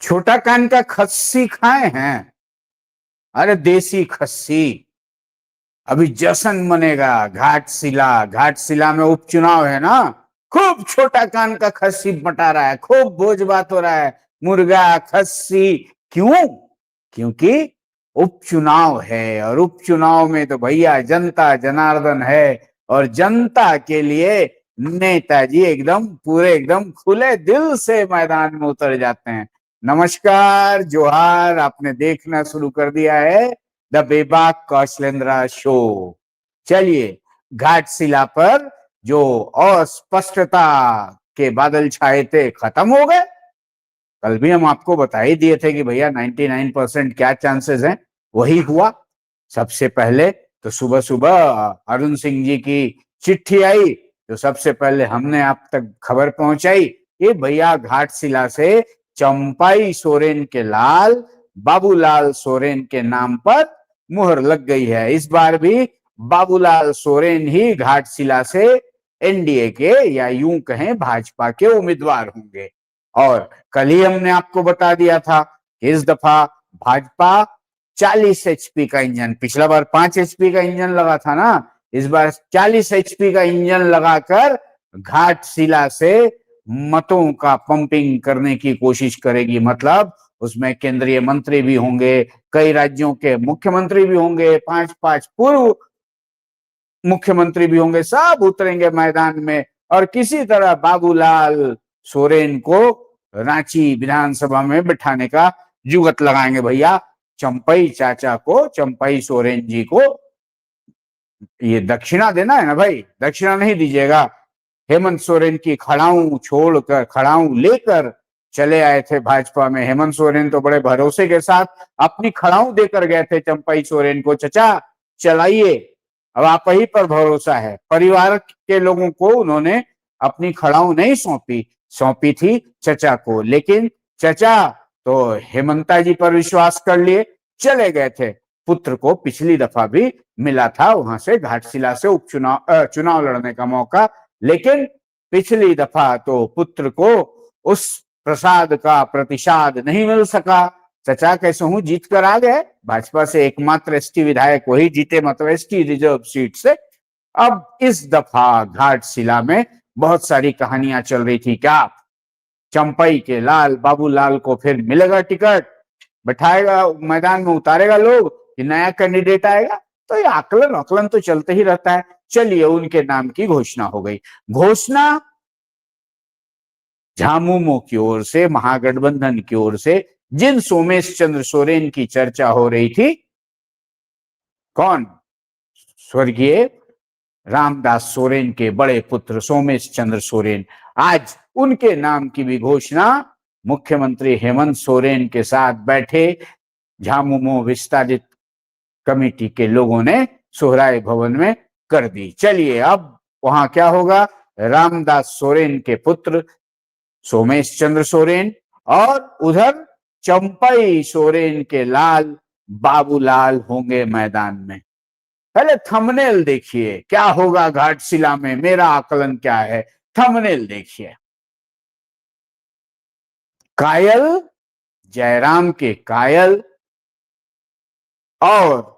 छोटा कान का खस्सी खाए हैं? अरे देसी खस्सी। अभी जश्न मनेगा घाटशिला में उपचुनाव है ना। खूब छोटा कान का खस्सी बटा रहा है, खूब भोज बात हो रहा है, मुर्गा खस्सी। क्यों? क्योंकि उपचुनाव है, और उपचुनाव में तो भैया जनता जनार्दन है, और जनता के लिए नेताजी एकदम पूरे एकदम खुले दिल से मैदान में उतर जाते हैं। नमस्कार, जोहार। आपने देखना शुरू कर दिया है द बेबाक कौशलेंद्र शो। चलिए, घाटशिला पर जो अस्पष्टता के बादल छाए थे खत्म हो गए। कल भी हम आपको बता ही दिए थे कि भैया 99% क्या चांसेस हैं, वही हुआ। सबसे पहले तो सुबह सुबह अरुण सिंह जी की चिट्ठी आई, तो सबसे पहले हमने आप तक खबर पहुंचाई कि भैया घाटशिला से चंपाई सोरेन के लाल बाबूलाल सोरेन के नाम पर मुहर लग गई है। इस बार भी बाबूलाल सोरेन ही घाटशिला से एनडीए के या यूं कहें भाजपा के उम्मीदवार होंगे। और कल ही हमने आपको बता दिया था कि इस दफा भाजपा 40 एचपी का इंजन, पिछला बार 5 एचपी का इंजन लगा था ना, इस बार 40 एचपी का इंजन लगाकर घाटशिला से मतों का पंपिंग करने की कोशिश करेगी। मतलब उसमें केंद्रीय मंत्री भी होंगे, कई राज्यों के मुख्यमंत्री भी होंगे, 5-5 पूर्व मुख्यमंत्री भी होंगे, सब उतरेंगे मैदान में और किसी तरह बाबूलाल सोरेन को रांची विधानसभा में बिठाने का जुगत लगाएंगे। भैया चंपई चाचा को, चंपई सोरेन जी को ये दक्षिणा देना है ना भाई, दक्षिणा नहीं दीजिएगा। हेमंत सोरेन की खड़ाऊ छोड़कर, खड़ाऊ लेकर चले आए थे भाजपा में। हेमंत सोरेन तो बड़े भरोसे के साथ अपनी खड़ाऊ देकर गए थे चंपई सोरेन को, चचा चलाइए, अब आप ही पर भरोसा है। परिवार के लोगों को उन्होंने अपनी खड़ाऊ नहीं सौंपी, सौंपी थी चचा को, लेकिन चचा तो हेमंता जी पर विश्वास कर लिए, चले गए थे। पुत्र को पिछली दफा भी मिला था वहां से घाटशिला से उपचुनाव चुनाव लड़ने का मौका, लेकिन पिछली दफा तो पुत्र को उस प्रसाद का प्रतिसाद नहीं मिल सका। चचा कैसे हूं जीत कर आ गए, भाजपा से एकमात्र एसटी विधायक वही जीते, मतलब एसटी रिजर्व सीट से। अब इस दफा घाटशिला में बहुत सारी कहानियां चल रही थी। क्या चंपई के लाल बाबूलाल को फिर मिलेगा टिकट, बैठाएगा मैदान में, उतारेगा लोग, कि नया कैंडिडेट आएगा? तो ये आकलन आकलन तो चलते ही रहता है। चलिए, उनके नाम की घोषणा हो गई। घोषणा झामुमो की ओर से, महागठबंधन की ओर से जिन सोमेश चंद्र सोरेन की चर्चा हो रही थी, कौन? स्वर्गीय रामदास सोरेन के बड़े पुत्र सोमेश चंद्र सोरेन। आज उनके नाम की भी घोषणा मुख्यमंत्री हेमंत सोरेन के साथ बैठे झामुमो विस्तारित कमेटी के लोगों ने सोहराय भवन में कर दी। चलिए, अब वहां क्या होगा? रामदास सोरेन के पुत्र सोमेश चंद्र सोरेन और उधर चंपई सोरेन के लाल बाबूलाल होंगे मैदान में। पहले थंबनेल देखिए, क्या होगा घाटशिला में, मेरा आकलन क्या है, थंबनेल देखिए। कायल, जयराम के कायल, और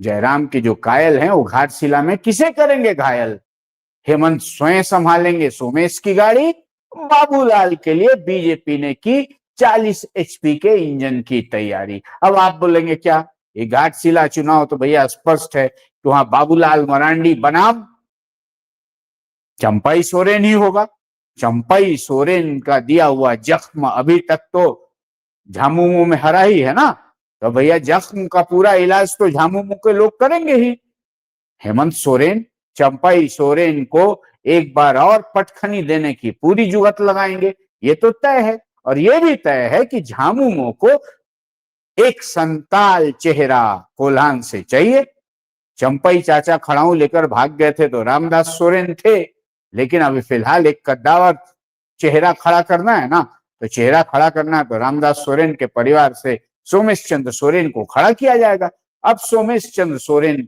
जयराम के जो कायल हैं वो घाटशिला में किसे करेंगे घायल? हेमंत स्वयं संभालेंगे सोमेश की गाड़ी, बाबूलाल के लिए बीजेपी ने की 40 एचपी के इंजन की तैयारी। अब आप बोलेंगे क्या, ये घाटशिला चुनाव तो भैया स्पष्ट है कि वहां बाबूलाल मरांडी बनाम चंपई सोरेन ही होगा। चंपई सोरेन का दिया हुआ जख्म अभी तक तो झामुमो में हरा ही है ना, तो भैया जख्म का पूरा इलाज तो झामुमो के लोग करेंगे ही। हेमंत सोरेन चंपई सोरेन को एक बार और पटखनी देने की पूरी जुगत लगाएंगे, ये तो तय है। और ये भी तय है कि झामुमो को एक संताल चेहरा कोल्हान से चाहिए। चंपई चाचा खड़ाऊ लेकर भाग गए थे तो रामदास सोरेन थे, लेकिन अभी फिलहाल एक कद्दावर चेहरा खड़ा करना है ना, तो चेहरा खड़ा करना है तो रामदास सोरेन के परिवार से सोमेश चंद्र सोरेन को खड़ा किया जाएगा। अब सोमेश चंद्र सोरेन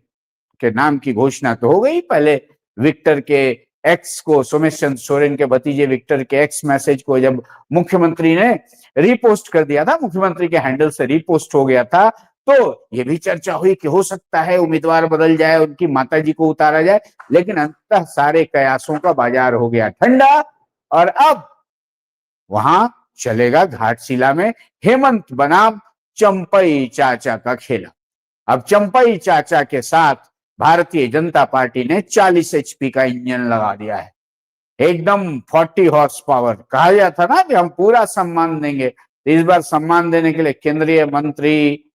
के नाम की घोषणा तो हो गई, पहले विक्टर के एक्स को, सोमेश चंद्र सोरेन के भतीजे विक्टर के एक्स मैसेज को जब मुख्यमंत्री ने रीपोस्ट कर दिया था, मुख्यमंत्री के हैंडल से रीपोस्ट हो गया था, तो ये भी चर्चा हुई कि हो सकता है उम्मीदवार बदल जाए, उनकी माताजी को उतारा जाए, लेकिन अंततः सारे कयासों का बाजार हो गया ठंडा और अब वहां चलेगा घाटशिला में हेमंत बनाम चंपई चाचा का खेला। अब चंपई चाचा के साथ भारतीय जनता पार्टी ने 40 HP का इंजन लगा दिया है, एकदम 40 हॉर्स पावर। कहा गया था ना कि हम पूरा सम्मान देंगे, इस बार सम्मान देने के लिए केंद्रीय मंत्री,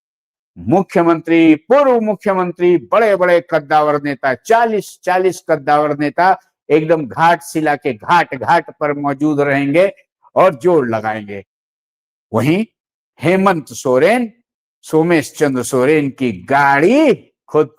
मुख्यमंत्री, पूर्व मुख्यमंत्री, बड़े बड़े कद्दावर नेता, 40 कद्दावर नेता एकदम घाटशिला के घाट घाट पर मौजूद रहेंगे और जोर लगाएंगे। वहीं हेमंत सोरेन, सोमेश चंद्र सोरेन की गाड़ी खुद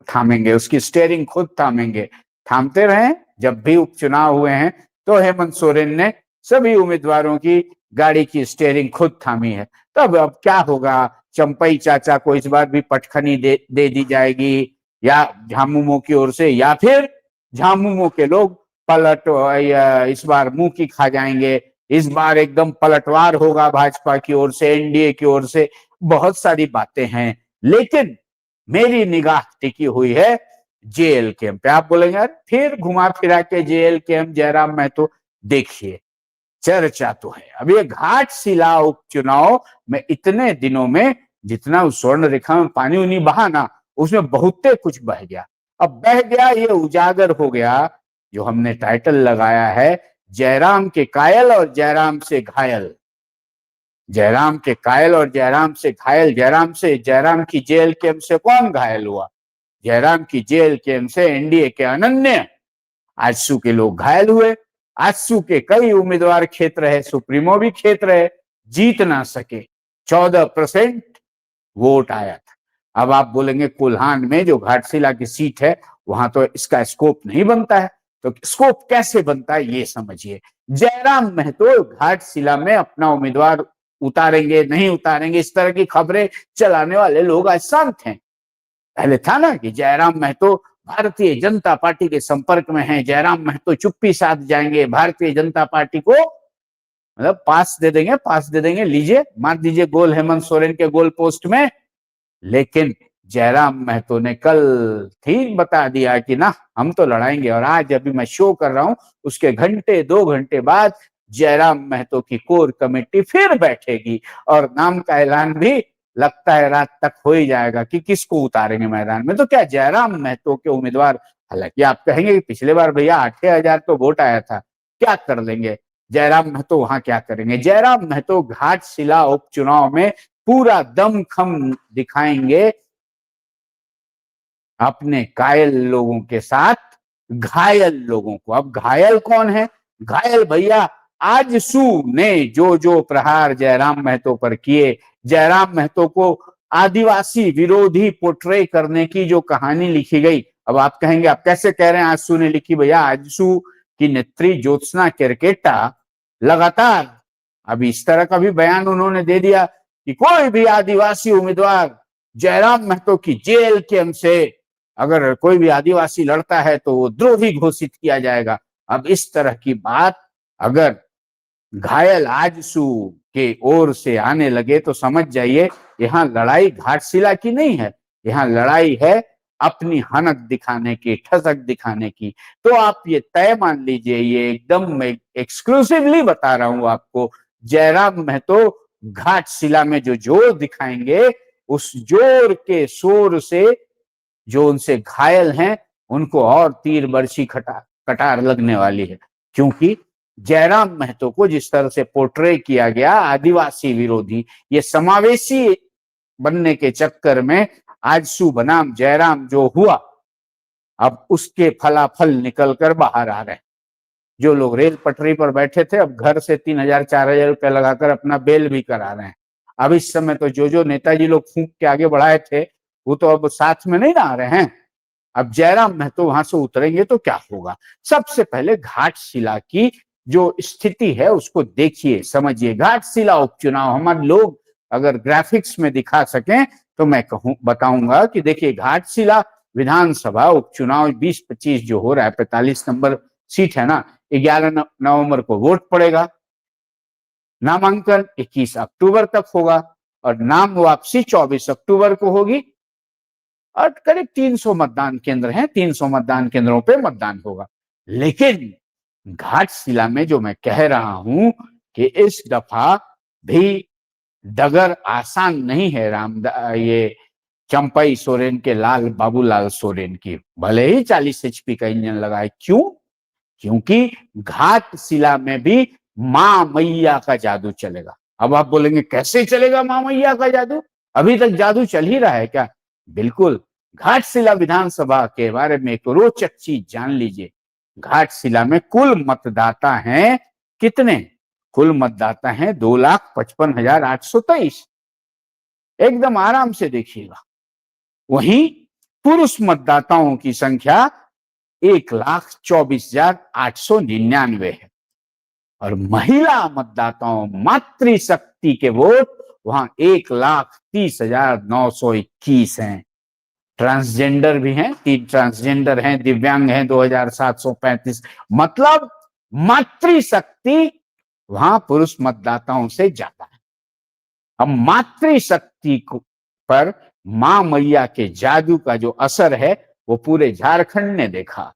थामेंगे, उसकी स्टीयरिंग खुद थामेंगे। थामते रहे, जब भी उपचुनाव हुए हैं तो हेमंत सोरेन ने सभी उम्मीदवारों की गाड़ी की स्टीयरिंग खुद थामी है। तब अब क्या होगा, चंपई चाचा को इस बार भी पटखनी दे दी जाएगी या झामुमो की ओर से, या फिर झामुमो के लोग पलट इस बार मुंह की खा जाएंगे। इस बार एकदम पलटवार होगा भाजपा की ओर से, एनडीए की ओर से। बहुत सारी बातें हैं, लेकिन मेरी निगाह टिकी हुई है जेएल कैंप पे। आप बोलेंगे यार फिर घुमा फिरा के जेएल कैंप, जयराम महतो, देखिए चर्चा तो है। अब ये घाटशिला उपचुनाव में इतने दिनों में जितना उस स्वर्ण रेखा में पानी उनी बहा ना, उसमें बहुते कुछ बह गया। अब बह गया, ये उजागर हो गया, जो हमने टाइटल लगाया है जयराम के कायल और जयराम से घायल। जयराम के कायल और जयराम से घायल। जयराम की जेल कैंप से कौन घायल हुआ? जयराम की जेल कैंप से एनडीए के अनन्य आजसू के लोग घायल हुए। आजसू के कई उम्मीदवार खेत रहे, सुप्रीमो भी खेत रहे, जीत ना सके। 14% वोट आया था। अब आप बोलेंगे कोल्हान में जो घाटशिला की सीट है वहां तो इसका स्कोप नहीं बनता है, तो स्कोप कैसे बनता है ये समझिए। जयराम महतो घाटशिला में अपना उम्मीदवार उतारेंगे नहीं उतारेंगे, इस तरह की खबरें चलाने वाले लोग आज शांत हैं। पहले था ना कि जयराम महतो भारतीय जनता पार्टी के संपर्क में हैं, जयराम महतो चुप्पी साध जाएंगे, भारतीय जनता पार्टी को मतलब पास दे देंगे, लीजिए मार दीजिए गोल हेमंत सोरेन के गोल पोस्ट में। लेकिन जयराम महतो ने कल ठीक बता दिया कि ना हम तो लड़ाएंगे, और आज अभी मैं शो कर रहा हूं उसके घंटे 2 घंटे बाद जयराम महतो की कोर कमेटी फिर बैठेगी और नाम का ऐलान भी लगता है रात तक हो ही जाएगा कि किसको उतारेंगे मैदान में। तो क्या जयराम महतो के उम्मीदवार, हालांकि आप कहेंगे कि पिछले बार भैया 8,000 तो वोट आया था, क्या कर लेंगे जयराम महतो, वहां क्या करेंगे? जयराम महतो घाटशिला उपचुनाव में पूरा दमखम दिखाएंगे अपने कायल लोगों के साथ घायल लोगों को। अब घायल कौन है? घायल भैया आजसू ने जो प्रहार जयराम महतो पर किए, जयराम महतो को आदिवासी विरोधी पोर्ट्रे करने की जो कहानी लिखी गई। अब आप कहेंगे आप कैसे कह रहे हैं आजसू ने लिखी? भैया आजसू की नेत्री ज्योत्सना केरकेटा लगातार अब इस तरह का भी बयान उन्होंने दे दिया कि कोई भी आदिवासी उम्मीदवार जयराम महतो की जेल कैंप से अगर कोई भी आदिवासी लड़ता है तो वो द्रोही घोषित किया जाएगा। अब इस तरह की बात अगर घायल आजसू के ओर से आने लगे तो समझ जाइए यहाँ लड़ाई घाटशिला की नहीं है, यहाँ लड़ाई है अपनी हनक दिखाने की, ठसक दिखाने की। तो आप ये तय मान लीजिए, ये एकदम एक्सक्लूसिवली बता रहा हूं आपको, जयराम महतो घाटशिला में जो जोर दिखाएंगे उस जोर के शोर से जो उनसे घायल हैं उनको और तीर बरछी कटार लगने वाली है। क्योंकि जयराम महतो को जिस तरह से पोर्ट्रे किया गया आदिवासी विरोधी, ये समावेशी बनने के चक्कर में आजसू बनाम जयराम जो हुआ, अब उसके फलाफल निकल कर बाहर आ रहे हैं। जो लोग रेल पटरी पर बैठे थे अब घर से 3,000-4,000 रुपए लगाकर अपना बेल भी करा रहे हैं। अब इस समय तो जो नेताजी लोग फूंक के आगे बढ़ाए थे वो तो अब साथ में नहीं ना आ रहे हैं। अब जयराम महतो वहां से उतरेंगे तो क्या होगा? सबसे पहले घाटशिला की जो स्थिति है उसको देखिए, समझिए। घाटशिला उपचुनाव हमारे लोग अगर ग्राफिक्स में दिखा सकें तो मैं बताऊंगा कि देखिए घाटशिला विधानसभा उपचुनाव 20-25 जो हो रहा है, 45 नंबर सीट है ना, 11 नवंबर को वोट पड़ेगा, नामांकन 21 अक्टूबर तक होगा और नाम वापसी 24 अक्टूबर को होगी और करीब 300 मतदान केंद्र हैं, 300 मतदान केंद्रों पे मतदान होगा। लेकिन घाटशिला में जो मैं कह रहा हूं कि इस दफा भी डगर आसान नहीं है ये चंपई सोरेन के लाल बाबूलाल सोरेन की, भले ही 40 एचपी का इंजन लगाए। क्यों? क्योंकि घाटशिला में भी मां मैया का जादू चलेगा। अब आप बोलेंगे कैसे चलेगा मां मैया का जादू? अभी तक जादू चल ही रहा है क्या? बिल्कुल। घाटशिला विधानसभा के बारे में एक रोचक चीज जान लीजिए। घाटशिला में कुल मतदाता हैं कितने? कुल मतदाता हैं 2,55,823। एकदम आराम से देखिएगा। वहीं पुरुष मतदाताओं की संख्या 1,24,899 है और महिला मतदाताओं मातृशक्ति के वोट वहां 1,30,921 हैं। ट्रांसजेंडर भी हैं, 3 ट्रांसजेंडर हैं, दिव्यांग हैं 2,735। मतलब मातृशक्ति वहां पुरुष मतदाताओं से ज्यादा है। अब मातृशक्ति पर मां मैया के जादू का जो असर है वो पूरे झारखंड ने देखा।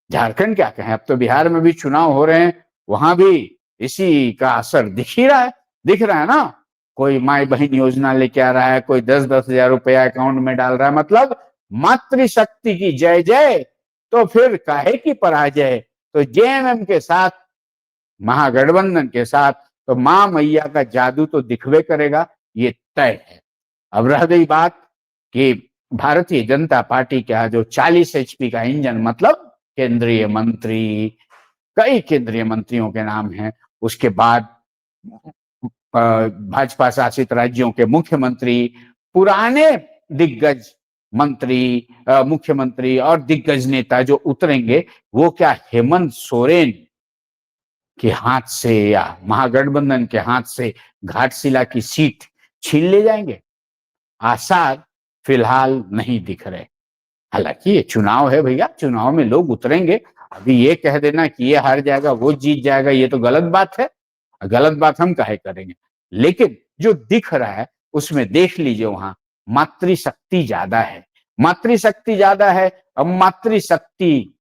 झारखंड क्या कहें, अब तो बिहार में भी चुनाव हो रहे हैं, वहां भी इसी का असर दिख ही रहा है, दिख रहा है ना। कोई माई बहन योजना लेके आ रहा है, कोई 10-10 हजार रुपया अकाउंट में डाल रहा है। मतलब मातृशक्ति की जय जय, तो फिर काहे की पराजय। तो जेएमएम के साथ, महागठबंधन के साथ तो मां मैया का जादू तो दिखवे करेगा, ये तय है। अब रह गई बात कि भारतीय जनता पार्टी का जो 40 एचपी का इंजन, मतलब केंद्रीय मंत्री, कई केंद्रीय मंत्रियों के नाम हैं, उसके बाद भाजपा शासित राज्यों के मुख्यमंत्री, पुराने दिग्गज मंत्री, मुख्यमंत्री और दिग्गज नेता जो उतरेंगे, वो क्या हेमंत सोरेन के हाथ से या महागठबंधन के हाथ से घाटशिला की सीट छीन ले जाएंगे? आसार फिलहाल नहीं दिख रहे। हालांकि ये चुनाव है भैया, चुनाव में लोग उतरेंगे। अभी ये कह देना कि ये हार जाएगा वो जीत जाएगा, ये तो गलत बात है। गलत बात हम काहे करेंगे। लेकिन जो दिख रहा है उसमें देख लीजिए, वहां मातृशक्ति ज्यादा है, मातृशक्ति ज्यादा है। अब मातृशक्ति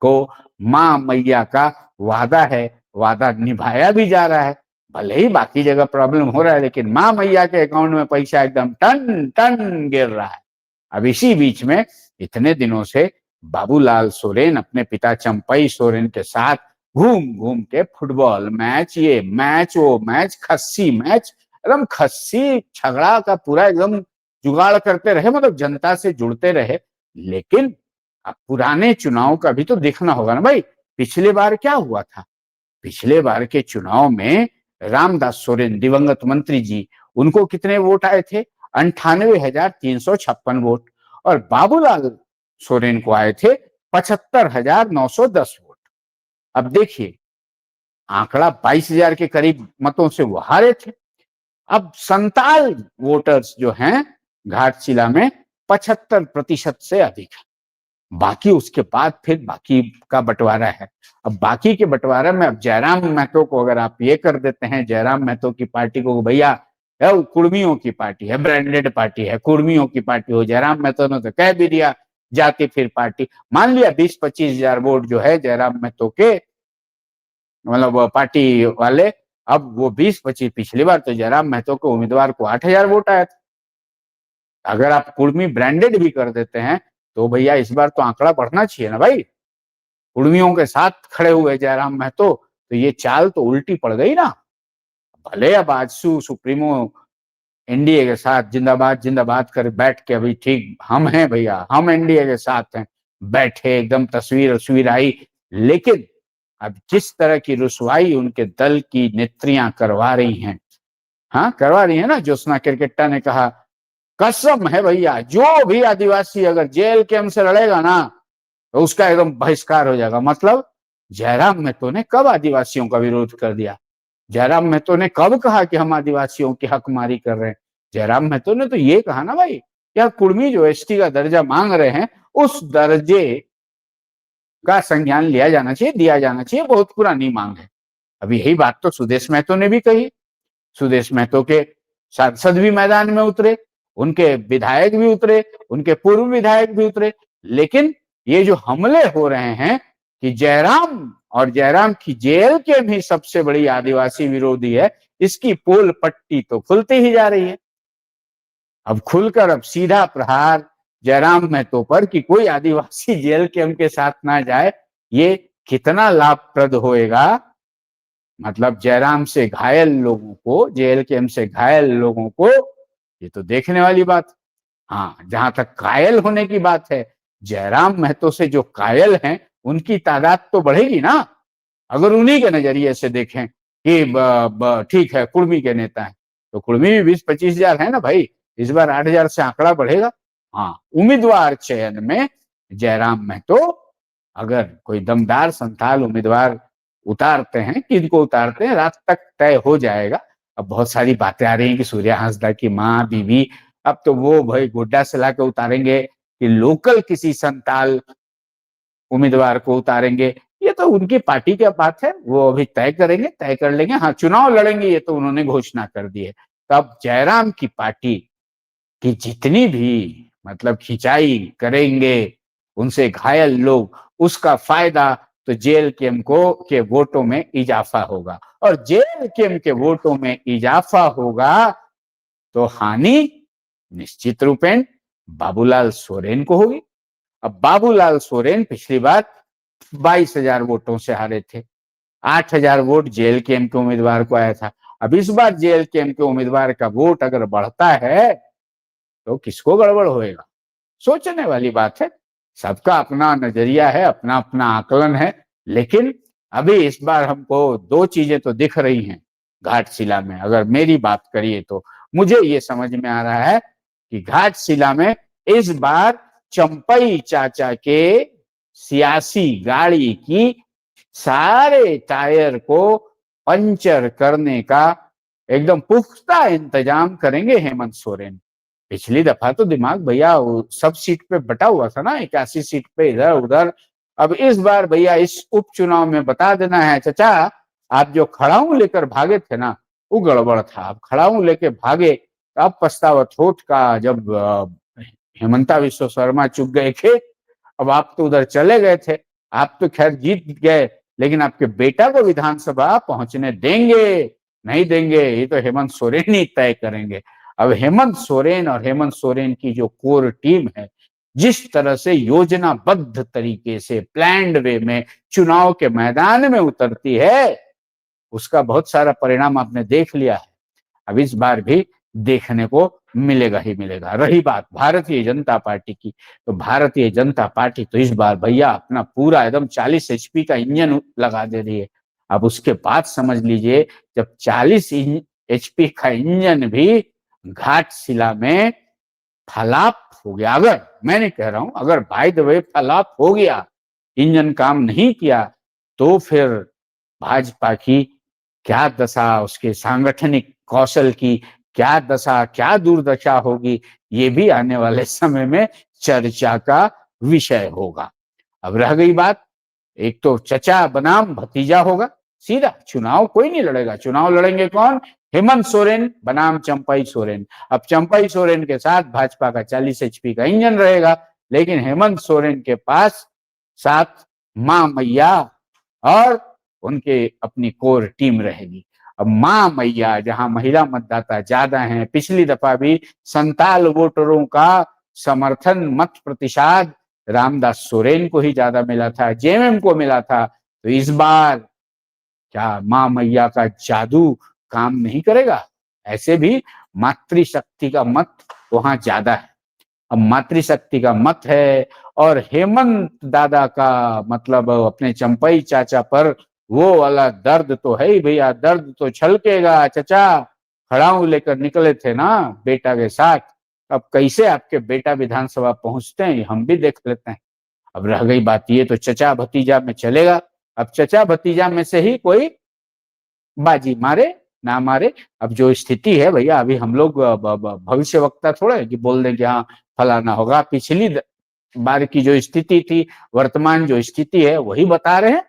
को मां मैया का वादा है, वादा निभाया भी जा रहा है। भले ही बाकी जगह प्रॉब्लम हो रहा है, लेकिन मां मैया के अकाउंट में पैसा एकदम टन टन गिर रहा है। अब इसी बीच में इतने दिनों से बाबूलाल सोरेन अपने पिता चंपई सोरेन के साथ घूम घूम के फुटबॉल मैच, ये मैच, वो मैच, खस्सी मैच, एकदम खस्सी झगड़ा का पूरा एकदम जुगाड़ करते रहे, मतलब जनता से जुड़ते रहे। लेकिन अब पुराने चुनाव का भी तो देखना होगा ना भाई। पिछले बार क्या हुआ था? पिछले बार के चुनाव में रामदास सोरेन, दिवंगत मंत्री जी, उनको कितने वोट आए थे? 98,356 वोट। और बाबूलाल सोरेन को आए थे 75,910 वोट। अब देखिए, आंकड़ा 22,000 के करीब मतों से वो हारे थे। अब संताल वोटर्स जो हैं घाटशिला में 75% से अधिक है। बाकी उसके बाद फिर बाकी का बंटवारा है। अब बाकी के बंटवारे में अब जयराम महतो को अगर आप ये कर देते हैं, जयराम महतो की पार्टी को, भैया कुर्मियों की पार्टी है, ब्रांडेड पार्टी है, कुर्मियों की पार्टी हो, जयराम महतो ने तो कह भी दिया जाती फिर पार्टी। मान लिया 20-25 हजार वोट जो है जयराम महतो के, मतलब पार्टी वाले, अब वो 20-25, पिछली बार तो जयराम महतो के उम्मीदवार को 8,000 वोट आया था। अगर आप कुर्मी ब्रांडेड भी कर देते हैं तो भैया इस बार तो आंकड़ा बढ़ना चाहिए ना भाई। कुर्मियों के साथ खड़े हुए जयराम महतो, तो ये चाल तो उल्टी पड़ गई ना। भले अब आजसू सुप्रीमो एनडीए के साथ जिंदाबाद जिंदाबाद कर बैठ के, अभी ठीक हम हैं भैया, हम एनडीए के साथ हैं, बैठे एकदम तस्वीर आई। लेकिन अब जिस तरह की रुसवाई उनके दल की नेत्रियां करवा रही हैं, हाँ करवा रही है ना। ज्योत्सना केरकेट्टा ने कहा, कसम है भैया, जो भी आदिवासी अगर जेल के हमसे लड़ेगा ना तो उसका एकदम बहिष्कार हो जाएगा। मतलब जयराम महतो ने कब आदिवासियों का विरोध कर दिया? जयराम महतो ने कब कहा कि हम आदिवासियों की हकमारी कर रहे हैं? जयराम महतो ने तो ये कहा ना भाई या कुर्मी जो एसटी का दर्जा मांग रहे हैं, उस दर्जे का संज्ञान लिया जाना चाहिए, दिया जाना चाहिए, बहुत पुरानी मांग है। अब यही बात तो सुदेश महतो ने भी कही। सुदेश महतो के सांसद भी मैदान में उतरे, उनके विधायक भी उतरे, उनके पूर्व विधायक भी उतरे, लेकिन ये जो हमले हो रहे हैं कि जयराम और जयराम की जेएलके भी सबसे बड़ी आदिवासी विरोधी है, इसकी पोल पट्टी तो खुलती ही जा रही है। अब खुलकर अब सीधा प्रहार जयराम महतो पर कि कोई आदिवासी जेएलके के साथ ना जाए, ये कितना लाभप्रद होएगा। मतलब जयराम से घायल लोगों को, जेएलके से घायल लोगों को, ये तो देखने वाली बात। हाँ, जहां तक घायल होने की बात है, जयराम महतो से जो घायल हैं उनकी तादाद तो बढ़ेगी ना। अगर उन्हीं के नजरिए से देखें कि ठीक है कुर्मी के नेता है, तो कुर्मी भी 20-25 हजार है ना भाई, इस बार 8,000 से आंकड़ा बढ़ेगा। हाँ, उम्मीदवार चयन में जयराम महतो अगर कोई दमदार संथाल उम्मीदवार उतारते हैं, किनको उतारते हैं रात तक तय हो जाएगा। अब बहुत सारी बातें आ रही हैं कि सूर्या हांसदा की माँ बीवी, अब तो वो भाई गोड्डा से लाके उतारेंगे कि लोकल किसी संताल उम्मीदवार को उतारेंगे, ये तो उनकी पार्टी की बात है, वो अभी तय करेंगे, तय कर लेंगे। हाँ, चुनाव लड़ेंगे ये तो उन्होंने घोषणा कर दी है। तो अब जयराम की पार्टी की जितनी भी मतलब खिंचाई करेंगे उनसे घायल लोग, उसका फायदा तो जेएलके के वोटों में इजाफा होगा, और जेएलके के वोटों में इजाफा होगा तो हानि निश्चित रूपेण बाबूलाल सोरेन को होगी। अब बाबूलाल सोरेन पिछली बार 22,000 वोटों से हारे थे, 8,000 वोट जेएलके के उम्मीदवार को आया था। अब इस बार जेएलके के उम्मीदवार का वोट अगर बढ़ता है तो किसको गड़बड़ होएगा, सोचने वाली बात है। सबका अपना नजरिया है, अपना अपना आकलन है, लेकिन अभी इस बार हमको दो चीजें तो दिख रही हैं घाटशिला में। अगर मेरी बात करिए तो मुझे ये समझ में आ रहा है कि घाटशिला में इस बार चंपई चाचा के सियासी गाड़ी की सारे टायर को पंचर करने का एकदम पुख्ता इंतजाम करेंगे हेमंत सोरेन। पिछली दफा तो दिमाग भैया सब सीट पे बटा हुआ था ना, 81 सीट पे इधर उधर। अब इस बार भैया इस उपचुनाव में बता देना है चाचा, आप जो खड़ाऊ लेकर भागे थे ना, वो गड़बड़ था। आप खड़ाऊ लेके भागे, अब पछतावा होत का जब हेमंता विश्व शर्मा चुक गए थे। अब आप तो उधर चले गए थे, आप तो खैर जीत गए, लेकिन आपके बेटा को विधानसभा पहुंचने देंगे नहीं देंगे ये तो हेमंत सोरेन ही तय करेंगे। अब हेमंत सोरेन और हेमंत सोरेन की जो कोर टीम है, जिस तरह से योजनाबद्ध तरीके से प्लान्ड वे में चुनाव के मैदान में उतरती है, उसका बहुत सारा परिणाम आपने देख लिया है। अब इस बार भी देखने को मिलेगा ही मिलेगा। रही बात भारतीय जनता पार्टी की, तो भारतीय जनता पार्टी तो इस बार भैया अपना पूरा एकदम 40 एचपी का इंजन लगा दे रही है। अब उसके बाद समझ लीजिए, जब 40 एचपी का इंजन भी घाटशिला में फलाप हो गया, अगर मैं नहीं कह रहा हूं, अगर बाय द वे फलाप हो गया, इंजन काम नहीं किया, तो फिर भाजपा की क्या दशा, उसके सांगठनिक कौशल की क्या दशा, क्या दुर्दशा होगी, ये भी आने वाले समय में चर्चा का विषय होगा। अब रह गई बात, एक तो चचा बनाम भतीजा होगा, सीधा चुनाव कोई नहीं लड़ेगा। चुनाव लड़ेंगे कौन? हेमंत सोरेन बनाम चंपई सोरेन। अब चंपई सोरेन के साथ भाजपा का 40 एचपी का इंजन रहेगा, लेकिन हेमंत सोरेन के पास साथ मां मैया और उनके अपनी कोर टीम रहेगी। अब मां मैया जहां महिला मतदाता ज्यादा हैं, पिछली दफा भी संताल वोटरों का समर्थन मत प्रतिशत रामदास सोरेन को ही ज्यादा मिला था, जेएमएम को मिला था। तो इस बार क्या मां मैया का जादू काम नहीं करेगा? ऐसे भी मातृशक्ति का मत वहां ज्यादा है। अब मातृशक्ति का मत है और हेमंत दादा का मतलब अपने चंपई चाचा पर वो वाला दर्द तो है ही भैया, दर्द तो छलकेगा। चचा खड़ाऊ लेकर निकले थे ना बेटा के साथ, अब कैसे आपके बेटा विधानसभा पहुंचते हैं हम भी देख लेते हैं। अब रह गई बात, ये तो चचा भतीजा में चलेगा। अब चचा भतीजा में से ही कोई बाजी मारे ना मारे। अब जो स्थिति है भैया, अभी हम लोग भविष्य वक्ता थोड़ा है कि बोल दें कि हाँ फलाना होगा। पिछली बार की जो स्थिति थी, वर्तमान जो स्थिति है वही बता रहे हैं।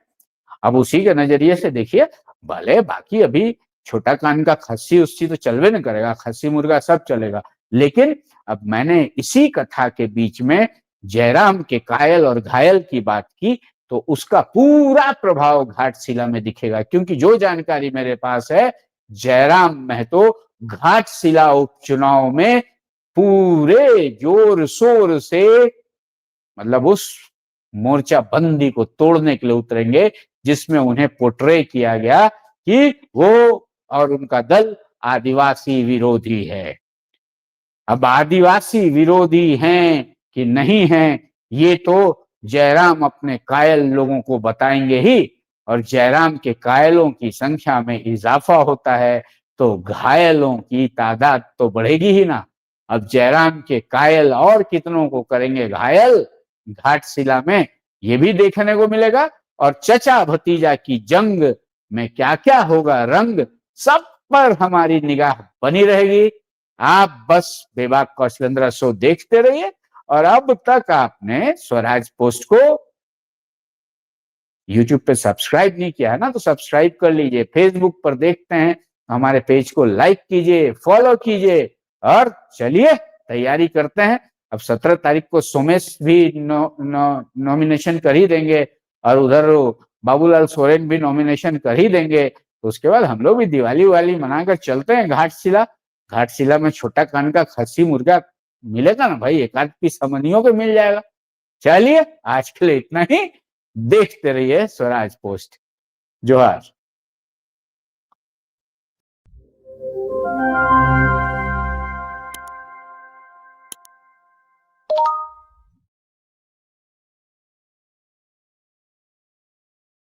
अब उसी के नजरिए से देखिए, भले बाकी अभी छोटा कान का खस्सी उस्सी तो चलवे न करेगा, खस्सी मुर्गा सब चलेगा, लेकिन अब मैंने इसी कथा के बीच में जयराम के कायल और घायल की बात की, तो उसका पूरा प्रभाव घाटशिला में दिखेगा। क्योंकि जो जानकारी मेरे पास है, जयराम महतो घाटशिला उपचुनाव में पूरे जोर शोर से, मतलब उस मोर्चा बंदी को तोड़ने के लिए उतरेंगे, जिसमें उन्हें पोर्ट्रे किया गया कि वो और उनका दल आदिवासी विरोधी है। अब आदिवासी विरोधी हैं कि नहीं हैं, ये तो जयराम अपने कायल लोगों को बताएंगे ही, और जयराम के कायलों की संख्या में इजाफा होता है तो घायलों की तादाद तो बढ़ेगी ही ना। अब जयराम के कायल और कितनों को करेंगे घायल घाटशिला में, ये भी देखने को मिलेगा। और चचा भतीजा की जंग में क्या क्या होगा रंग, सब पर हमारी निगाह बनी रहेगी। आप बस बेबाक कौशलेंद्र शो देखते रहिए। और अब तक आपने स्वराज पोस्ट को यूट्यूब पे सब्सक्राइब नहीं किया है ना, तो सब्सक्राइब कर लीजिए। फेसबुक पर देखते हैं, हमारे पेज को लाइक कीजिए, फॉलो कीजिए। और चलिए तैयारी करते हैं। अब 17 तारीख को सोमेश भी नॉमिनेशन कर ही देंगे, और उधर बाबूलाल सोरेन भी नॉमिनेशन कर ही देंगे। तो उसके बाद हम लोग भी दिवाली वाली मनाकर चलते हैं घाटशिला। घाटशिला में छोटा कान का खस्सी मुर्गा मिलेगा ना भाई, एक आध पीस हमनियों को मिल जाएगा। चलिए आज के लिए इतना ही। देखते रहिए स्वराज पोस्ट। जोहार।